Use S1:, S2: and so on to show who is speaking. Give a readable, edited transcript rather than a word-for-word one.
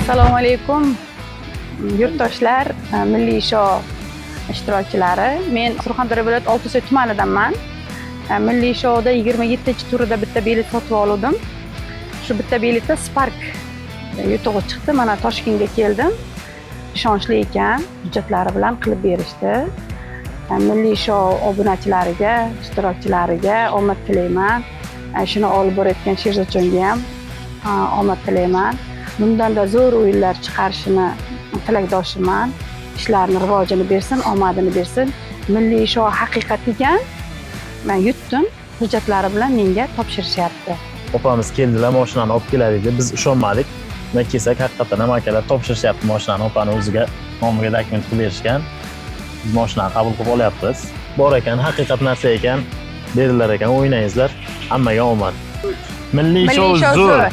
S1: Assalomu alaykum yurtdoshlar, milliy show ishtirokchilari. Men Surxondaryo viloyati Oltisoy tumanidanman. Milliy shouda 27-turida bitta bilet sotib oldim. Shu bitta biletda Spark yutug'i chiqdi. Mana Toshkentga keldim. Ishonchli ekan, hujjatlari bilan qilib berishdi. Milliy show obunachilariga, ishtirokchilariga omad tilayman. Shuni olib borayotgan Sherzodjonga ham omad tilayman. Bundan-da zo'r o'yinlar chiqarishini tilakdoshiman. Ishlarini rivojini bersin, omadini bersin. Milliy show haqiqat ekan. Men yutdim, hujjatlari bilan menga topshirishyapti.
S2: Opamiz keldilar, mashinani olib keladi dedi. Biz ishonmadik. Nima kelsak, haqiqatan ham akalar topshirishyapti mashinani, opani o'ziga nomiga dokument qilib berishgan. Biz mashinani qabul qilib olyapmiz. Bor ekan, haqiqat narsa ekan, berilar ekan, o'ynayingizlar. Hammaga omad. Milliy show zo'r.